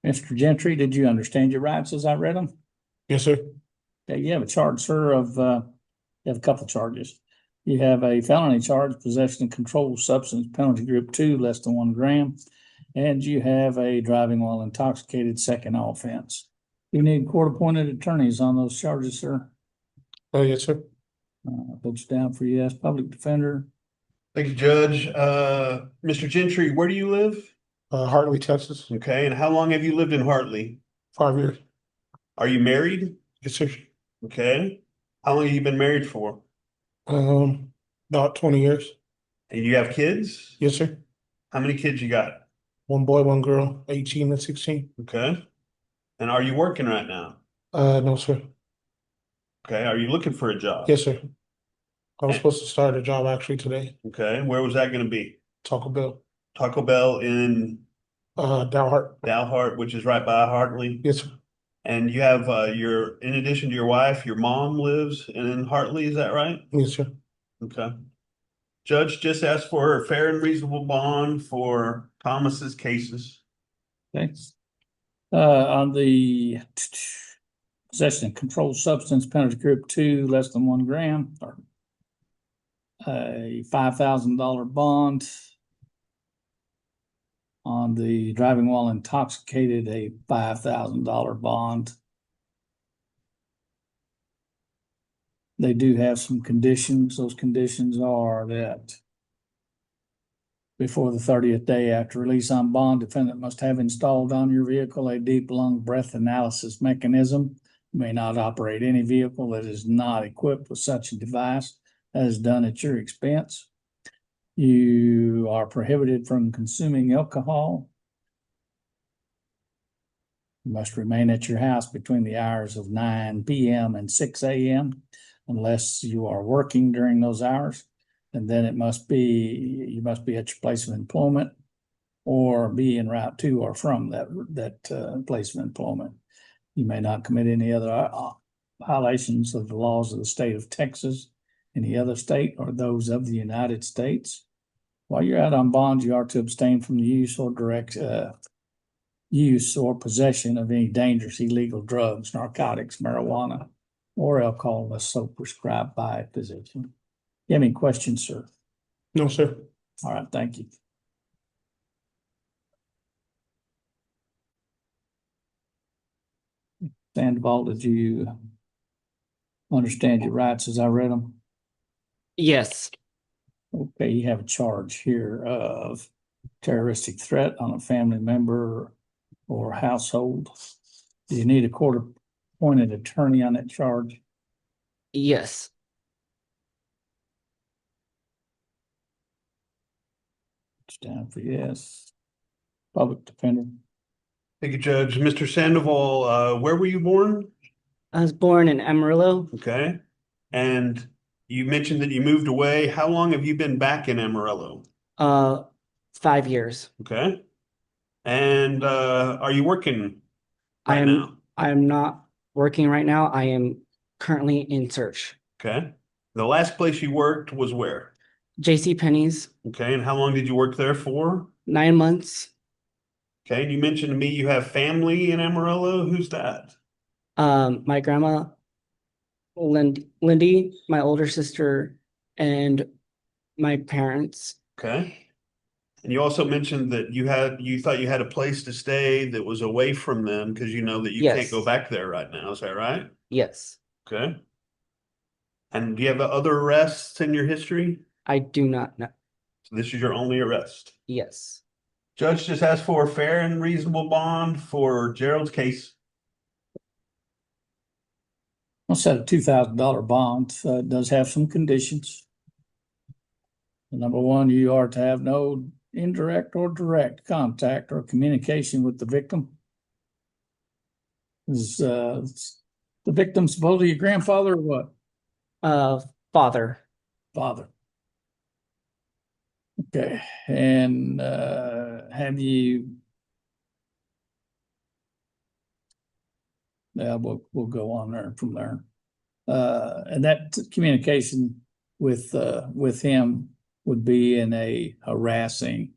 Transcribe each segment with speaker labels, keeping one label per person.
Speaker 1: Mr. Gentry, did you understand your rights as I read them?
Speaker 2: Yes, sir.
Speaker 1: Okay, you have a charge, sir, you have a couple of charges. You have a felony charge, possession of controlled substance, penalty group 2, less than 1 gram. And you have a driving while intoxicated second offense. You need court-appointed attorneys on those charges, sir.
Speaker 2: Yes, sir.
Speaker 1: I'll put you down for U.S. Public Defender.
Speaker 3: Thank you, Judge. Mr. Gentry, where do you live?
Speaker 2: Hartley, Texas.
Speaker 3: Okay, and how long have you lived in Hartley?
Speaker 2: 5 years.
Speaker 3: Are you married?
Speaker 2: Yes, sir.
Speaker 3: Okay. How long have you been married for?
Speaker 2: About 20 years.
Speaker 3: And you have kids?
Speaker 2: Yes, sir.
Speaker 3: How many kids you got?
Speaker 2: 1 boy, 1 girl, 18 and 16.
Speaker 3: Okay. And are you working right now?
Speaker 2: No, sir.
Speaker 3: Okay. Are you looking for a job?
Speaker 2: Yes, sir. I was supposed to start a job actually today.
Speaker 3: Okay. Where was that going to be?
Speaker 2: Taco Bell.
Speaker 3: Taco Bell in
Speaker 2: Dalhart.
Speaker 3: which is right by Hartley.
Speaker 2: Yes, sir.
Speaker 3: And you have in addition to your wife, your mom lives in Hartley, is that right?
Speaker 2: Yes, sir.
Speaker 3: Okay. Judge just asked for a fair and reasonable bond for Thomas's cases.
Speaker 1: Okay. On the possession of controlled substance, penalty group 2, less than 1 gram, or a $5,000 bond. On the driving while intoxicated, a $5,000 bond. They do have some conditions. Those conditions are that before the 30th day after release on bond, defendant must have installed on your vehicle a deep lung breath analysis mechanism. You may not operate any vehicle that is not equipped with such a device, as done at your expense. You are prohibited from consuming alcohol. You must remain at your house between the hours of 9 p.m. and 6 a.m. unless you are working during those hours. And then you must be at your place of employment or be en route to or from that place of employment. You may not commit any other violations of the laws of the state of Texas, any other state, or those of the United States. While you're out on bond, you are to abstain from the use or direct use or possession of any dangerous illegal drugs, narcotics, marijuana, or alcohol unless so prescribed by a physician. You have any questions, sir?
Speaker 2: No, sir.
Speaker 1: All right, thank you. Sandoval, did you understand your rights as I read them?
Speaker 4: Yes.
Speaker 1: Okay, you have a charge here of terroristic threat on a family member or household. Do you need a court-appointed attorney on that charge?
Speaker 4: Yes.
Speaker 1: It's down for yes. Public defender.
Speaker 3: Thank you, Judge. Mr. Sandoval, where were you born?
Speaker 4: I was born in Amarillo.
Speaker 3: Okay. And you mentioned that you moved away. How long have you been back in Amarillo?
Speaker 4: 5 years.
Speaker 3: Okay. And are you working right now?
Speaker 4: I am not working right now. I am currently in search.
Speaker 3: Okay. The last place you worked was where?
Speaker 4: JCPenney's.
Speaker 3: Okay. And how long did you work there for?
Speaker 4: 9 months.
Speaker 3: Okay. And you mentioned to me you have family in Amarillo. Who's that?
Speaker 4: My grandma, Lindy, my older sister, and my parents.
Speaker 3: Okay. And you also mentioned that you thought you had a place to stay that was away from them because you know that you can't go back there right now. Is that right?
Speaker 4: Yes.
Speaker 3: Okay. And do you have other arrests in your history?
Speaker 4: I do not know.
Speaker 3: So this is your only arrest.
Speaker 4: Yes.
Speaker 3: Judge just asked for a fair and reasonable bond for Gerald's case.
Speaker 1: I'll set a $2,000 bond. It does have some conditions. Number one, you are to have no indirect or direct contact or communication with the victim. Is the victim supposedly your grandfather or what?
Speaker 4: Father.
Speaker 1: Father. Okay. And have you? Yeah, we'll go on there from there. And that communication with him would be in a harassing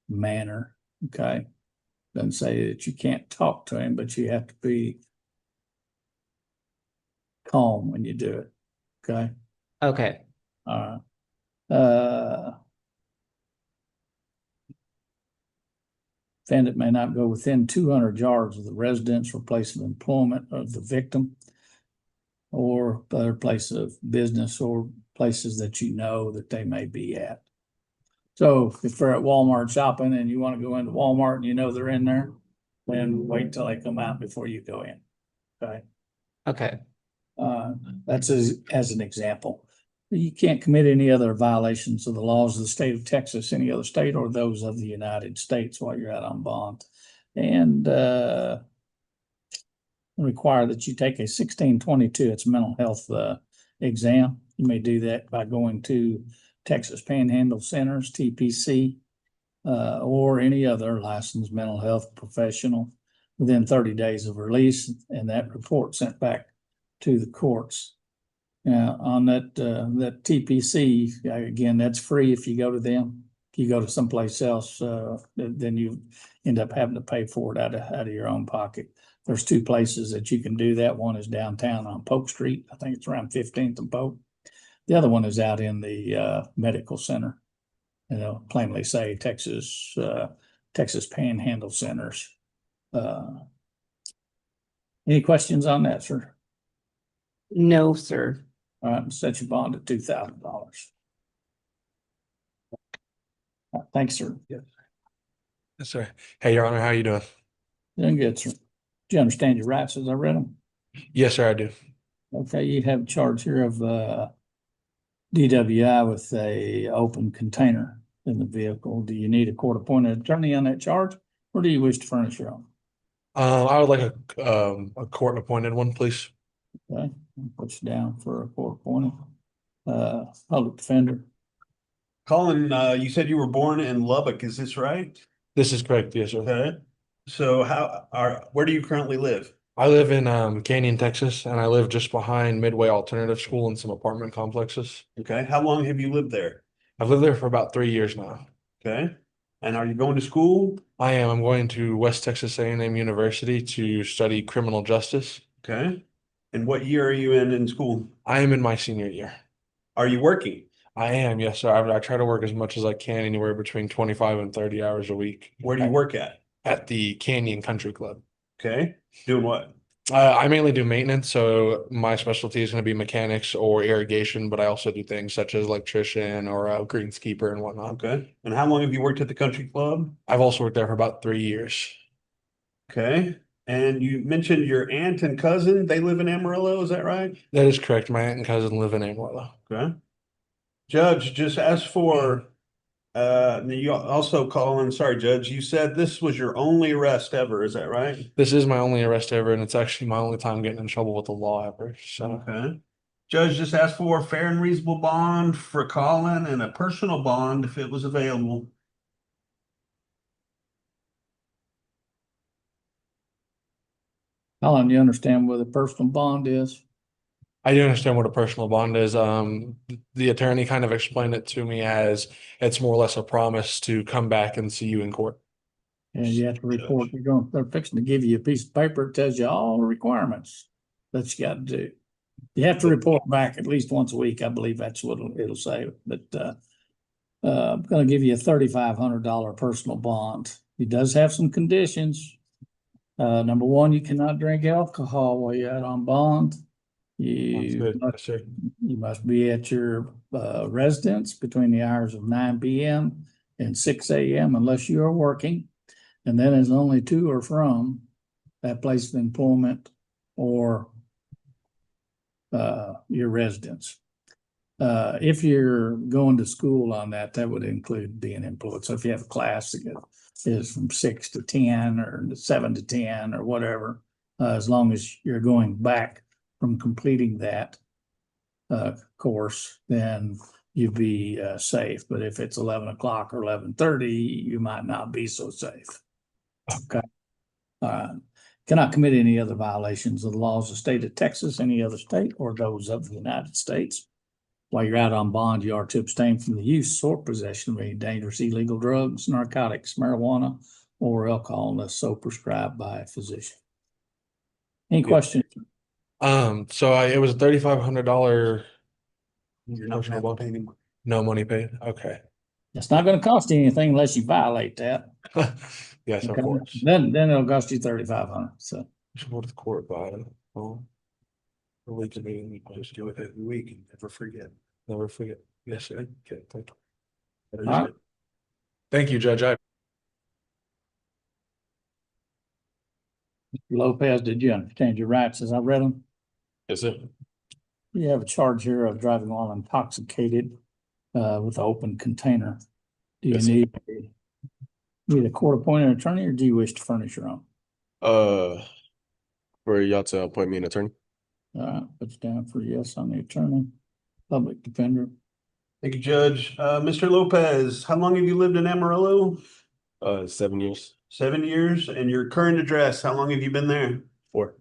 Speaker 1: manner. Okay. Doesn't say that you can't talk to him, but you have to be calm when you do it. Okay.
Speaker 4: Okay.
Speaker 1: All right. Defendant may not go within 200 yards of the residence or place of employment of the victim or other place of business or places that you know that they may be at. So if they're at Walmart shopping and you want to go into Walmart and you know they're in there, then wait till they come out before you go in. Okay.
Speaker 4: Okay.
Speaker 1: That's as an example. You can't commit any other violations of the laws of the state of Texas, any other state, or those of the United States while you're out on bond. And require that you take a 1622, it's mental health exam. You may do that by going to Texas Panhandle Centers, TPC, or any other licensed mental health professional within 30 days of release, and that report sent back to the courts. Now, on that TPC, again, that's free if you go to them. If you go to someplace else, then you end up having to pay for it out of your own pocket. There's two places that you can do that. One is downtown on Polk Street. I think it's around 15th and Polk. The other one is out in the medical center. Plainly say Texas Panhandle Centers. Any questions on that, sir?
Speaker 4: No, sir.
Speaker 1: All right, set your bond at $2,000. Thanks, sir.
Speaker 5: Yes, sir. Hey, Your Honor, how you doing?
Speaker 1: Doing good, sir. Do you understand your rights as I read them?
Speaker 5: Yes, sir, I do.
Speaker 1: Okay, you have a charge here of DWI with a open container in the vehicle. Do you need a court-appointed attorney on that charge, or do you wish to furnish your own?
Speaker 5: I would like a court-appointed one, please.
Speaker 1: Okay, I'll put you down for a court-appointed public defender.
Speaker 3: Colin, you said you were born in Lubbock, is this right?
Speaker 5: This is correct, yes, sir.
Speaker 3: Okay. So where do you currently live?
Speaker 5: I live in Canyon, Texas, and I live just behind Midway Alternative School and some apartment complexes.
Speaker 3: Okay. How long have you lived there?
Speaker 5: I've lived there for about 3 years now.
Speaker 3: Okay. And are you going to school?
Speaker 5: I am. I'm going to West Texas A&M University to study criminal justice.
Speaker 3: Okay. And what year are you in school?
Speaker 5: I am in my senior year.
Speaker 3: Are you working?
Speaker 5: I am, yes, sir. I try to work as much as I can, anywhere between 25 and 30 hours a week.
Speaker 3: Where do you work at?
Speaker 5: At the Canyon Country Club.
Speaker 3: Okay. Doing what?
Speaker 5: I mainly do maintenance, so my specialty is going to be mechanics or irrigation, but I also do things such as electrician or greenskeeper and whatnot.
Speaker 3: Okay. And how long have you worked at the country club?
Speaker 5: I've also worked there for about 3 years.
Speaker 3: Okay. And you mentioned your aunt and cousin, they live in Amarillo, is that right?
Speaker 5: That is correct. My aunt and cousin live in Amarillo.
Speaker 3: Okay. Judge, just as for, you also, Colin, sorry, Judge, you said this was your only arrest ever, is that right?
Speaker 5: This is my only arrest ever, and it's actually my only time getting in trouble with the law ever. So,
Speaker 3: Okay. Judge, just asked for a fair and reasonable bond for Colin and a personal bond if it was available.
Speaker 1: Colin, you understand what a personal bond is?
Speaker 5: I do understand what a personal bond is. The attorney kind of explained it to me as it's more or less a promise to come back and see you in court.
Speaker 1: And you have to report, they're fixing to give you a piece of paper that tells you all the requirements that you got to do. You have to report back at least once a week. I believe that's what it'll say. But I'm going to give you a $3,500 personal bond. It does have some conditions. Number one, you cannot drink alcohol while you're out on bond. You must be at your residence between the hours of 9 p.m. and 6 a.m. unless you are working. And then it's only to or from that place of employment or your residence. If you're going to school on that, that would include being employed. So if you have a class that is from 6 to 10 or 7 to 10 or whatever, as long as you're going back from completing that course, then you'd be safe. But if it's 11 o'clock or 11:30, you might not be so safe. Okay. Cannot commit any other violations of the laws of the state of Texas, any other state, or those of the United States. While you're out on bond, you are to abstain from the use or possession of any dangerous illegal drugs, narcotics, marijuana, or alcohol unless so prescribed by a physician. Any
Speaker 5: Yeah.
Speaker 1: questions?
Speaker 5: It was a $3,500
Speaker 3: You're not gonna have to pay anymore.
Speaker 5: no money paid. Okay.
Speaker 1: It's not gonna cost you anything unless you violate that.
Speaker 5: Yes, of
Speaker 1: Okay?
Speaker 5: course.
Speaker 1: Then it'll cost you 3,500, so.
Speaker 5: Should go to the court by it. Oh. We can be,
Speaker 3: Just do it every week and never forget.
Speaker 5: never forget. Yes, sir. Okay, thank you.
Speaker 3: That is
Speaker 1: All right.
Speaker 3: it.
Speaker 5: Thank you, Judge.
Speaker 1: Lopez, did you understand your rights as I read them?
Speaker 5: Yes, sir.
Speaker 1: You have a charge here of driving while intoxicated with an open container. Do you
Speaker 5: Yes, sir.
Speaker 1: need a court-appointed attorney, or do you wish to furnish your own?
Speaker 6: For y'all to appoint me an attorney?
Speaker 1: All right, put you down for yes on the attorney, public defender.
Speaker 3: Thank you, Judge. Mr. Lopez, how long have you lived in Amarillo?
Speaker 6: 7 years.
Speaker 3: 7 years. And your current address, how long have you been there?
Speaker 6: 4.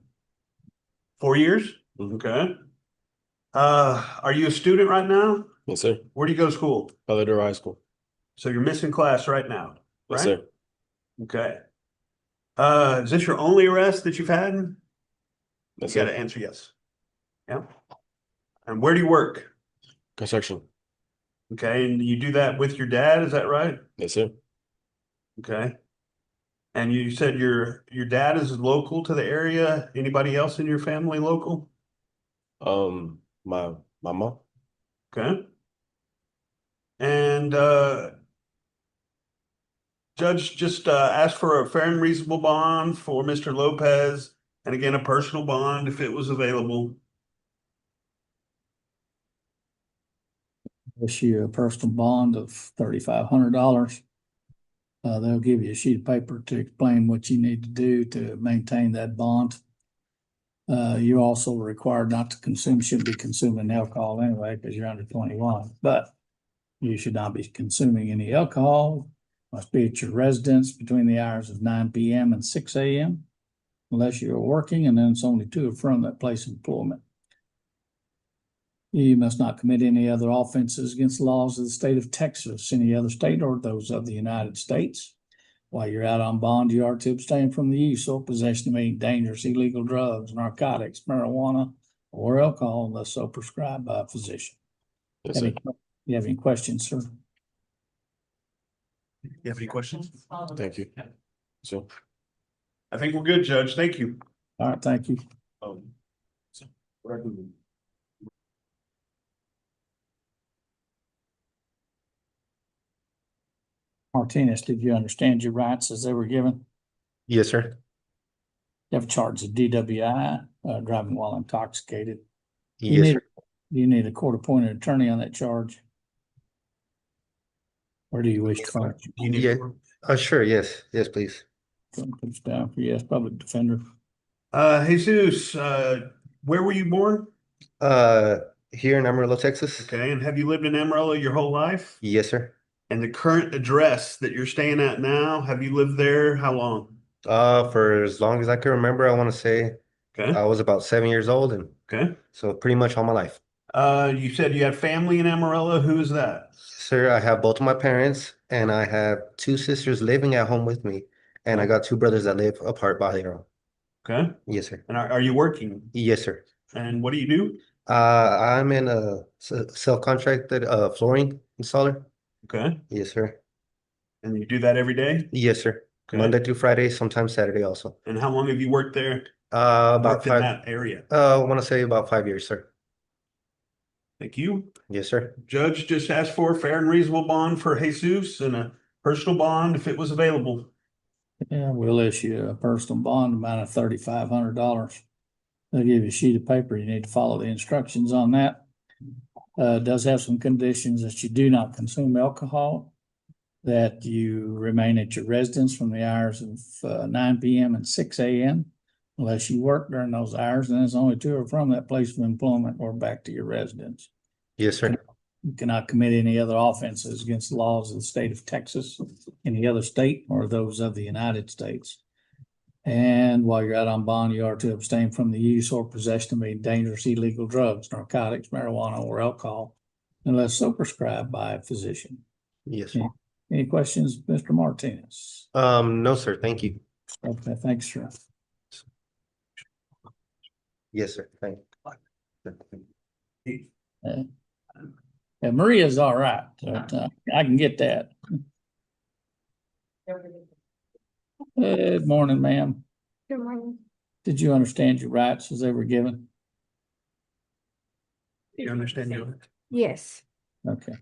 Speaker 3: 4 years?
Speaker 6: Mhm.
Speaker 3: Okay. Are you a student right now?
Speaker 6: Yes, sir.
Speaker 3: Where do you go to school?
Speaker 6: Colorado High School.
Speaker 3: So you're missing class right now,
Speaker 6: Yes,
Speaker 3: right?
Speaker 6: sir.
Speaker 3: Okay. Is this your only arrest that you've had?
Speaker 6: Yes,
Speaker 3: You gotta
Speaker 6: sir.
Speaker 3: answer yes. Yeah. And where do you work?
Speaker 6: Construction.
Speaker 3: Okay, and you do that with your dad, is that right?
Speaker 6: Yes, sir.
Speaker 3: Okay. And you said your dad is local to the area. Anybody else in your family local?
Speaker 6: My mom.
Speaker 3: Okay. And Judge just asked for a fair and reasonable bond for Mr. Lopez, and again, a personal bond if it was available.
Speaker 1: Issue a personal bond of $3,500. They'll give you a sheet of paper to explain what you need to do to maintain that bond. You're also required not to consume, shouldn't be consuming alcohol anyway, because you're under 21, but you should not be consuming any alcohol. Must be at your residence between the hours of 9 p.m. and 6 a.m. unless you're working, and then it's only to or from that place of employment. You must not commit any other offenses against the laws of the state of Texas, any other state, or those of the United States. While you're out on bond, you are to abstain from the use or possession of any dangerous illegal drugs, narcotics, marijuana, or alcohol unless so prescribed by a physician.
Speaker 6: Yes, sir.
Speaker 1: You have any questions, sir?
Speaker 3: You have any questions?
Speaker 6: Thank you. So,
Speaker 3: I think we're good, Judge. Thank you.
Speaker 1: All right, thank you. Martinez, did you understand your rights as they were given?
Speaker 6: yes, sir.
Speaker 1: You have a charge of DWI, driving while intoxicated.
Speaker 6: Yes, sir.
Speaker 1: Do you need a court-appointed attorney on that charge? Or do you wish to furnish?
Speaker 3: Do you need
Speaker 6: Yeah. Sure. Yes. Yes, please.
Speaker 1: Comes down for yes, public defender.
Speaker 3: Jesus, where were you born?
Speaker 6: Here in Amarillo, Texas.
Speaker 3: Okay, and have you lived in Amarillo your whole life?
Speaker 6: Yes, sir.
Speaker 3: And the current address that you're staying at now, have you lived there how long?
Speaker 6: For as long as I can remember, I want to say
Speaker 3: Okay,
Speaker 6: I was about 7 years old, and
Speaker 3: okay.
Speaker 6: so pretty much all my life.
Speaker 3: You said you had family in Amarillo. Who is that?
Speaker 6: Sir, I have both of my parents, and I have 2 sisters living at home with me, and I got 2 brothers that live apart by their own.
Speaker 3: Okay,
Speaker 6: Yes, sir.
Speaker 3: and are you working?
Speaker 6: Yes, sir.
Speaker 3: And what do you do?
Speaker 6: I'm in a self-contracted flooring installer.
Speaker 3: Okay,
Speaker 6: Yes, sir.
Speaker 3: and you do that every day?
Speaker 6: Yes, sir.
Speaker 3: Okay.
Speaker 6: Monday through Friday, sometimes Saturday also.
Speaker 3: And how long have you worked there?
Speaker 6: About
Speaker 3: Worked in
Speaker 6: 5.
Speaker 3: that area?
Speaker 6: I want to say about 5 years, sir.
Speaker 3: Thank you.
Speaker 6: Yes, sir.
Speaker 3: Judge just asked for a fair and reasonable bond for Jesus and a personal bond if it was available.
Speaker 1: Yeah, we'll issue a personal bond amount of $3,500. They'll give you a sheet of paper. You need to follow the instructions on that. It does have some conditions that you do not consume alcohol, that you remain at your residence from the hours of 9 p.m. and 6 a.m. unless you work during those hours, and it's only to or from that place of employment or back to your residence.
Speaker 6: Yes, sir.
Speaker 1: You cannot commit any other offenses against the laws of the state of Texas, any other state, or those of the United States. And while you're out on bond, you are to abstain from the use or possession of any dangerous illegal drugs, narcotics, marijuana, or alcohol, unless so prescribed by a physician.
Speaker 6: Yes, sir.
Speaker 1: Any questions, Mr. Martinez?
Speaker 6: No, sir. Thank you.
Speaker 1: Okay, thanks, sir.
Speaker 6: Yes, sir. Thank you.
Speaker 1: Yeah, Maria's all right, but I can get that. Good morning, ma'am.
Speaker 7: Good morning.
Speaker 1: Did you understand your rights as they were given?
Speaker 3: You understand you?
Speaker 7: Yes,
Speaker 1: Okay.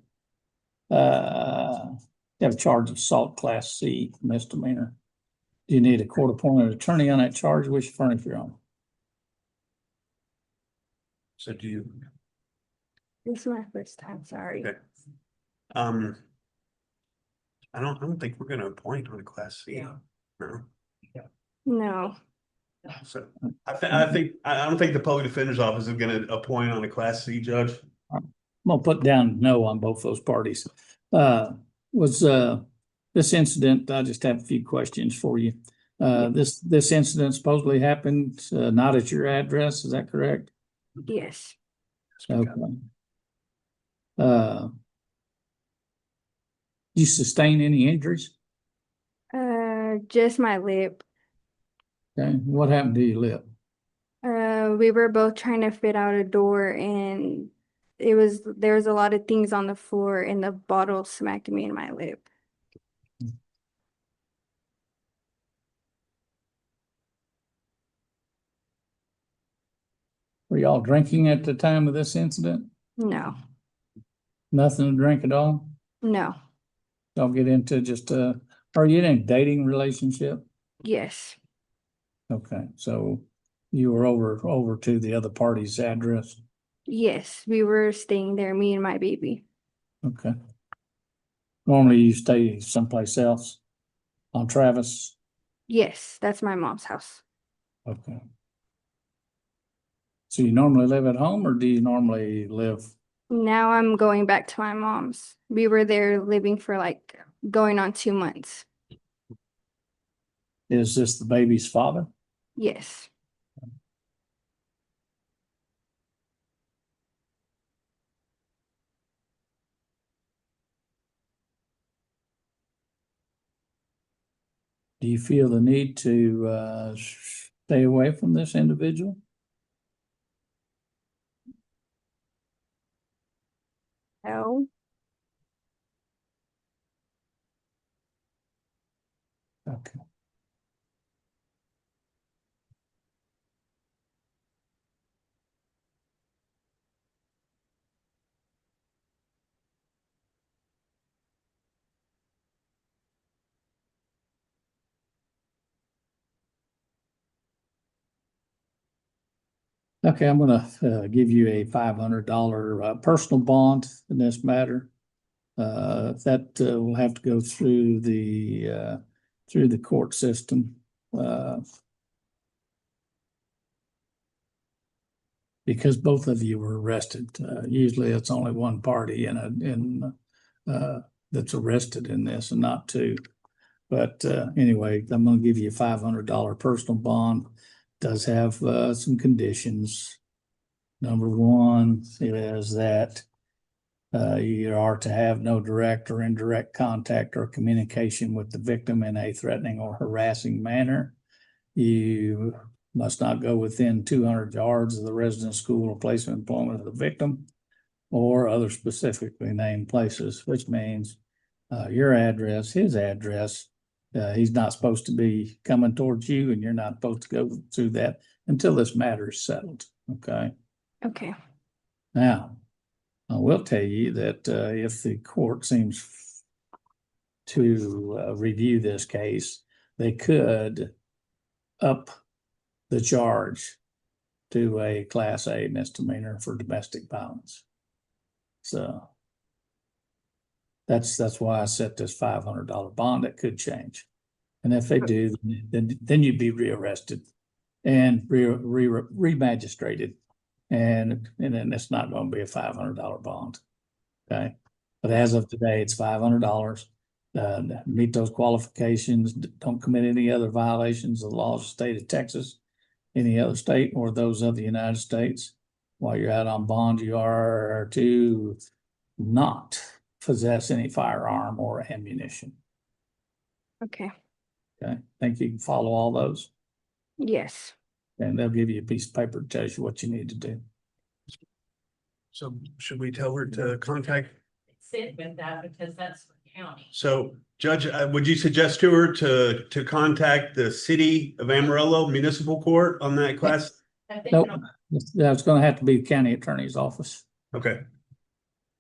Speaker 1: You have a charge of assault class C misdemeanor. Do you need a court-appointed attorney on that charge? Which furnish your own?
Speaker 3: So do you?
Speaker 7: this is my first time, sorry.
Speaker 3: Okay. I don't think we're gonna appoint on a class C. No.
Speaker 7: No,
Speaker 3: So I don't think the public defender's office is gonna appoint on a class C judge.
Speaker 1: I'm gonna put down no on both those parties. Was this incident, I just have a few questions for you. This incident supposedly happened not at your address, is that correct?
Speaker 7: yes,
Speaker 1: Okay. You sustain any injuries?
Speaker 7: just my lip.
Speaker 1: Okay, what happened to your lip?
Speaker 7: We were both trying to fit out a door and there was a lot of things on the floor and the bottle smacked me in my lip.
Speaker 1: Were y'all drinking at the time of this incident?
Speaker 7: No,
Speaker 1: Nothing to drink at all?
Speaker 7: no,
Speaker 1: Don't get into just are you in a dating relationship?
Speaker 7: yes,
Speaker 1: Okay, so you were over to the other party's address?
Speaker 7: yes, we were staying there, me and my baby.
Speaker 1: Okay. Normally you stay someplace else on Travis?
Speaker 7: Yes, that's my mom's house.
Speaker 1: Okay. So you normally live at home or do you normally live?
Speaker 7: Now I'm going back to my mom's. We were there living for like going on 2 months.
Speaker 1: Is this the baby's father?
Speaker 7: Yes,
Speaker 1: Do you feel the need to stay away from this individual?
Speaker 7: no,
Speaker 1: Okay. Okay, I'm gonna give you a $500 personal bond in this matter. That will have to go through the court system. Because both of you were arrested. Usually it's only one party that's arrested in this and not two. But anyway, I'm gonna give you a $500 personal bond. Does have some conditions. Number one is that you are to have no direct or indirect contact or communication with the victim in a threatening or harassing manner. You must not go within 200 yards of the residence, school, or place of employment of the victim or other specifically named places, which means your address, his address. He's not supposed to be coming towards you and you're not supposed to go through that until this matter is settled. Okay.
Speaker 7: okay,
Speaker 1: Now, I will tell you that if the court seems to review this case, they could up the charge to a Class A misdemeanor for domestic violence. So that's why I set this $500 bond. It could change. And if they do, then you'd be rearrested and re-magistrated. And then it's not going to be a $500 bond. Okay. But as of today, it's $500. Meet those qualifications. Don't commit any other violations of the laws of the state of Texas, any other state, or those of the United States. While you're out on bond, you are to not possess any firearm or ammunition.
Speaker 7: Okay,
Speaker 1: Okay, think you can follow all those?
Speaker 7: yes.
Speaker 1: And they'll give you a piece of paper that tells you what you need to do.
Speaker 3: So should we tell her to contact?
Speaker 8: Sit with that because that's the county.
Speaker 3: So Judge, would you suggest to her to contact the city of Amarillo Municipal Court on that class?
Speaker 8: I think
Speaker 1: Nope,
Speaker 8: it'll-
Speaker 1: that's gonna have to be the county attorney's office.
Speaker 3: Okay,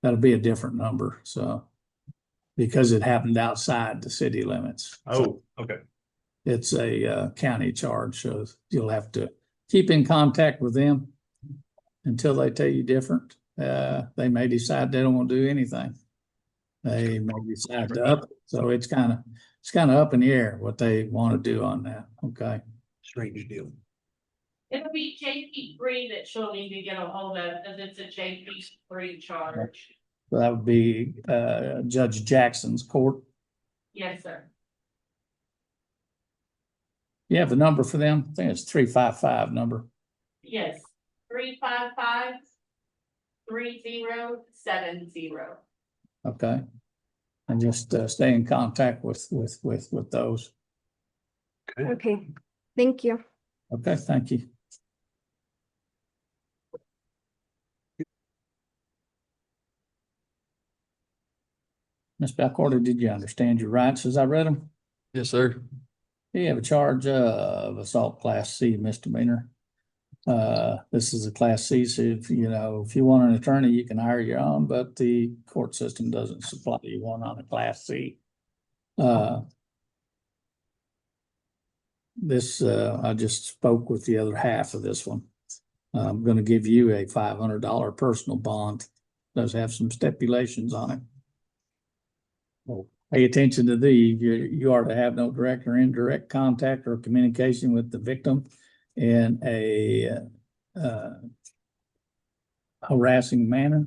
Speaker 1: That'll be a different number, so. Because it happened outside the city limits. So
Speaker 3: okay.
Speaker 1: it's a county charge, so you'll have to keep in contact with them until they tell you different. They may decide they don't want to do anything. They may decide to up, so it's kind of up in the air what they want to do on that, okay?
Speaker 3: Strange deal.
Speaker 8: It'll be JP3 that she'll need to get a hold of because it's a JP3 charge.
Speaker 1: So that would be Judge Jackson's court.
Speaker 8: Yes, sir.
Speaker 1: You have the number for them? I think it's 355 number.
Speaker 8: Yes, 355-3070.
Speaker 1: Okay. And just stay in contact with those.
Speaker 7: Okay, thank you.
Speaker 1: Okay, thank you. Ms. Balcorta, did you understand your rights as I read them?
Speaker 5: Yes, sir.
Speaker 1: You have a charge of assault class C misdemeanor. This is a class C, so if you want an attorney, you can hire your own, but the court system doesn't supply you one on a class C. I just spoke with the other half of this one. I'm gonna give you a $500 personal bond. Does have some stipulations on it. Well, pay attention to these. You are to have no direct or indirect contact or communication with the victim in a harassing manner.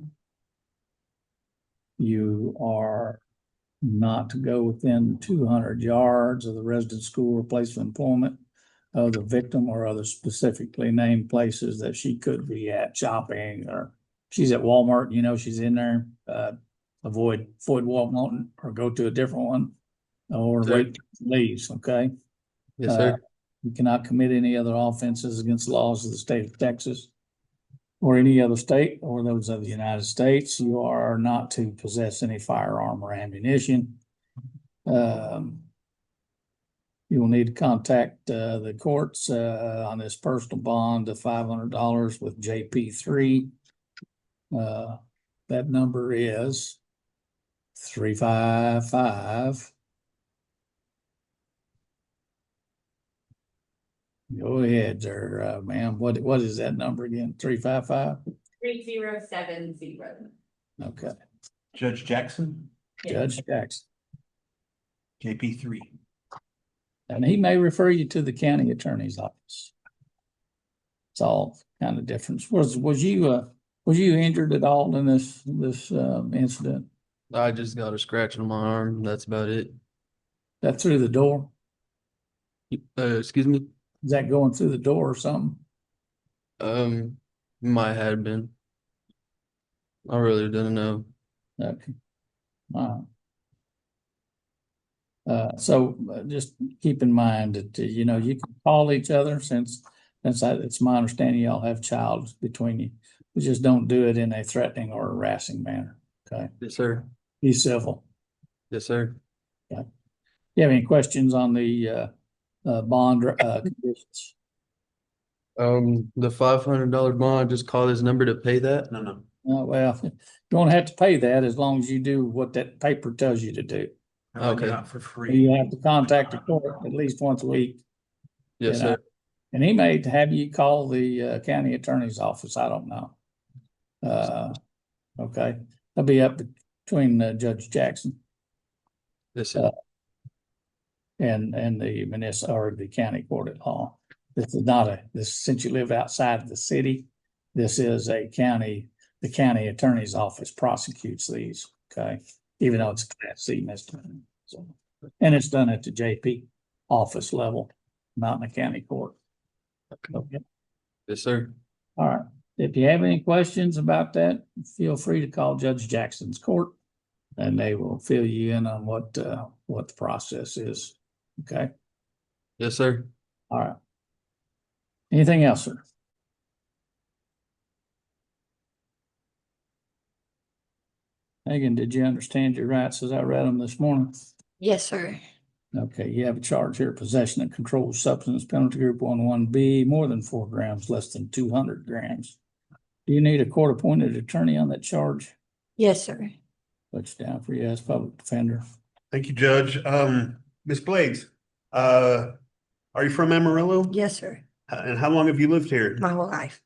Speaker 1: You are not to go within 200 yards of the resident, school, or place of employment of the victim or other specifically named places that she could be at shopping, or she's at Walmart, she's in there. Avoid Walmart or go to a different one or
Speaker 5: Sure.
Speaker 1: wait till she leaves, okay?
Speaker 5: Yes, sir.
Speaker 1: You cannot commit any other offenses against the laws of the state of Texas or any other state or those of the United States. You are not to possess any firearm or ammunition. You will need to contact the courts on this personal bond of $500 with JP3. That number is 355. Go ahead, sir, ma'am. What is that number again? 355?
Speaker 8: 3070.
Speaker 1: Okay,
Speaker 3: Judge Jackson,
Speaker 1: Judge Jackson.
Speaker 3: JP3.
Speaker 1: And he may refer you to the county attorney's office. It's all kind of difference. Was you injured at all in this incident?
Speaker 9: I just got a scratch on my arm. That's about it.
Speaker 1: That through the door?
Speaker 9: Excuse me.
Speaker 1: Is that going through the door or something?
Speaker 9: Might have been. I really didn't know.
Speaker 1: Okay. So just keep in mind that, you can call each other since it's my understanding y'all have child between you. But just don't do it in a threatening or harassing manner, okay?
Speaker 9: Yes, sir.
Speaker 1: Be civil.
Speaker 9: Yes, sir.
Speaker 1: You have any questions on the bond conditions?
Speaker 9: The $500 bond, just call this number to pay that.
Speaker 3: No.
Speaker 1: Well, you don't have to pay that as long as you do what that paper tells you to do.
Speaker 9: Okay.
Speaker 3: Not for free.
Speaker 1: You have to contact the court at least once a week.
Speaker 9: Yes,
Speaker 1: You know,
Speaker 9: sir.
Speaker 1: And he may have you call the county attorney's office. I don't know. Okay, that'll be up between Judge Jackson
Speaker 9: Yes, sir.
Speaker 1: and the municipal or the county court at law. This is not since you live outside of the city, this is the county attorney's office prosecutes these, okay? Even though it's a class C misdemeanor. So, and it's done at the JP office level, not in the county court. Okay.
Speaker 9: Yes, sir.
Speaker 1: All right. If you have any questions about that, feel free to call Judge Jackson's court. And they will fill you in on what the process is. Okay,
Speaker 9: Yes, sir.
Speaker 1: all right. Anything else, sir? Megan, did you understand your rights as I read them this morning?
Speaker 10: Yes, sir.
Speaker 1: Okay, you have a charge here, possession of controlled substance, penalty group 11B, more than 4 grams, less than 200 grams. Do you need a court-appointed attorney on that charge?
Speaker 10: Yes, sir.
Speaker 1: Put you down for yes, public defender.
Speaker 3: Thank you, Judge. Ms. Blades, are you from Amarillo?
Speaker 10: Yes, sir.
Speaker 3: And how long have you lived here?
Speaker 10: My whole life.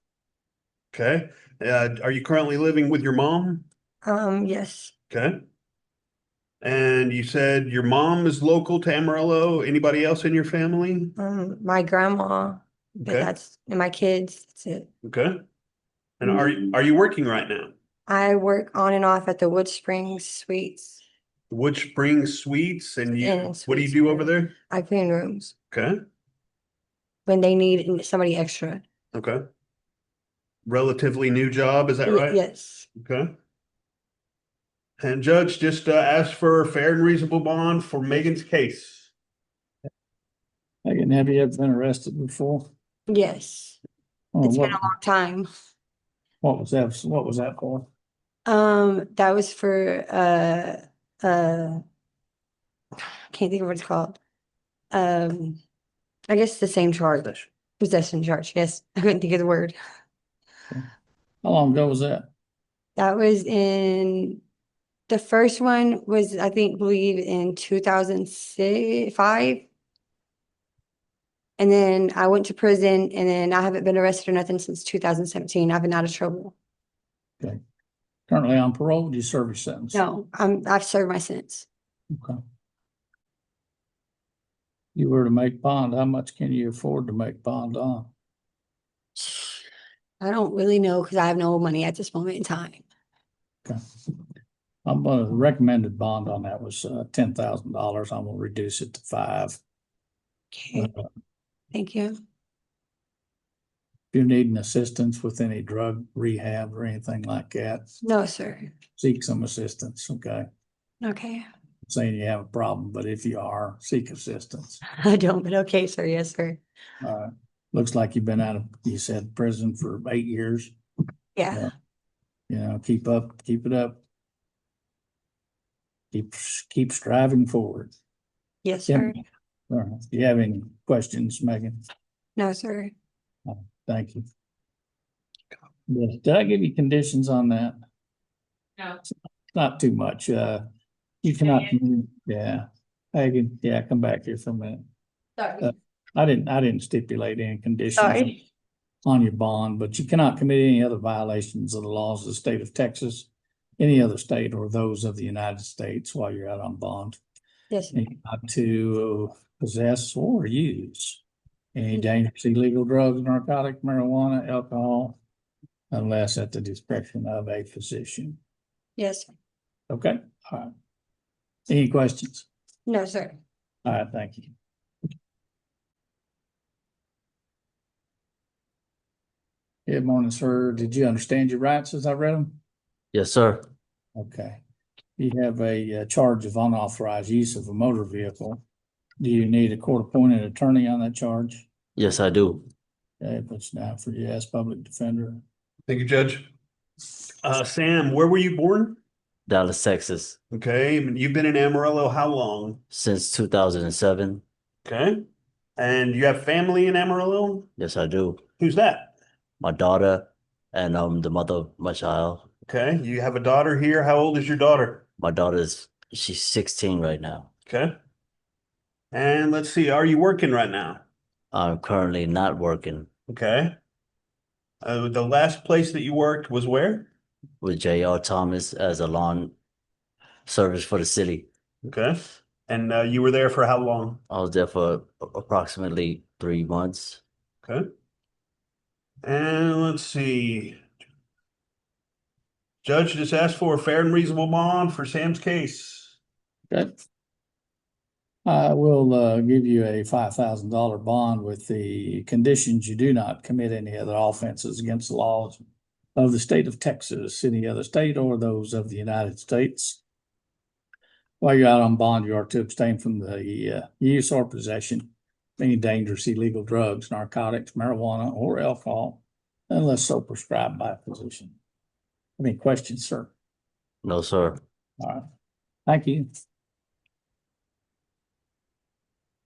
Speaker 3: Okay. Are you currently living with your mom?
Speaker 10: Yes.
Speaker 3: Okay. And you said your mom is local to Amarillo. Anybody else in your family?
Speaker 10: My grandma, but
Speaker 3: Okay.
Speaker 10: and my kids. That's it.
Speaker 3: Okay. And are you working right now?
Speaker 10: I work on and off at the Wood Springs Suites.
Speaker 3: Wood Springs Suites, and
Speaker 10: And
Speaker 3: what do you
Speaker 10: Suites,
Speaker 3: do over there?
Speaker 10: I clean rooms
Speaker 3: Okay.
Speaker 10: when they need somebody extra.
Speaker 3: Okay. Relatively new job, is that right?
Speaker 10: Yes.
Speaker 3: Okay. And Judge, just ask for a fair and reasonable bond for Megan's case.
Speaker 1: Megan, have you ever been arrested before?
Speaker 10: Yes.
Speaker 1: Oh,
Speaker 10: It's
Speaker 1: what,
Speaker 10: been a long time.
Speaker 1: what was that? What was that for?
Speaker 10: That was for can't think of what it's called. I guess the same charge. Possession charge. Yes. I couldn't think of the word.
Speaker 1: How long ago was that?
Speaker 10: That was the first one was, I believe in 2005. And then I went to prison, and then I haven't been arrested or nothing since 2017. I've been out of trouble.
Speaker 1: Okay. Currently on parole, do you serve your sentence?
Speaker 10: No, I've served my sentence.
Speaker 1: Okay. You were to make bond, how much can you afford to make bond on?
Speaker 10: I don't really know because I have no money at this moment in time.
Speaker 1: Okay. I'm gonna recommended bond on that was $10,000. I'm gonna reduce it to 5.
Speaker 10: Okay, thank you.
Speaker 1: If you're needing assistance with any drug rehab or anything like that,
Speaker 10: No, sir.
Speaker 1: seek some assistance, okay?
Speaker 10: Okay.
Speaker 1: I'm saying you have a problem, but if you are, seek assistance.
Speaker 10: I don't, but okay, sir. Yes, sir.
Speaker 1: Looks like you've been out of, you said, prison for 8 years.
Speaker 10: Yeah.
Speaker 1: You know, keep it up. Keep striving forward.
Speaker 10: Yes,
Speaker 1: Yeah.
Speaker 10: sir.
Speaker 1: All right. Do you have any questions, Megan?
Speaker 10: No, sir.
Speaker 1: Thank you. Did I give you conditions on that?
Speaker 8: No.
Speaker 1: Not too much. You cannot, yeah. Megan, yeah, come back here for a minute.
Speaker 10: Sorry.
Speaker 1: I didn't stipulate any conditions
Speaker 10: Sorry.
Speaker 1: on your bond, but you cannot commit any other violations of the laws of the state of Texas, any other state, or those of the United States while you're out on bond.
Speaker 10: Yes, sir.
Speaker 1: And not to possess or use any dangerous illegal drugs, narcotic, marijuana, alcohol, unless at the discretion of a physician.
Speaker 10: Yes, sir.
Speaker 1: Okay, all right. Any questions?
Speaker 10: No, sir.
Speaker 1: All right, thank you. Good morning, sir. Did you understand your rights as I read them?
Speaker 11: Yes, sir.
Speaker 1: Okay. You have a charge of unauthorized use of a motor vehicle. Do you need a court-appointed attorney on that charge?
Speaker 11: Yes, I do.
Speaker 1: Okay, puts down for yes, public defender.
Speaker 3: Thank you, Judge. Sam, where were you born?
Speaker 11: Dallas, Texas,
Speaker 3: Okay, you've been in Amarillo how long?
Speaker 11: since 2007.
Speaker 3: Okay. And you have family in Amarillo?
Speaker 11: Yes, I do.
Speaker 3: Who's that?
Speaker 11: My daughter and the mother of my child.
Speaker 3: Okay, you have a daughter here. How old is your daughter?
Speaker 11: My she's 16 right now.
Speaker 3: Okay. And let's see, are you working right now?
Speaker 11: I'm currently not working
Speaker 3: Okay. The last place that you worked was where?
Speaker 11: with J.R. Thomas as a lawn service for the city.
Speaker 3: Okay. And you were there for how long?
Speaker 11: I was there for approximately 3 months.
Speaker 3: Okay. And let's see. Judge just asked for a fair and reasonable bond for Sam's case.
Speaker 1: Okay. I will give you a $5,000 bond with the conditions you do not commit any other offenses against the laws of the state of Texas, any other state, or those of the United States. While you're out on bond, you are to abstain from the use or possession of any dangerous illegal drugs, narcotics, marijuana, or alcohol, unless so prescribed by a physician. Any questions, sir?
Speaker 11: No, sir.
Speaker 1: All right. Thank you.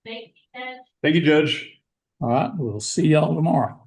Speaker 8: Thank you, Ted.
Speaker 3: Thank you, Judge.
Speaker 1: All right, we'll see y'all tomorrow.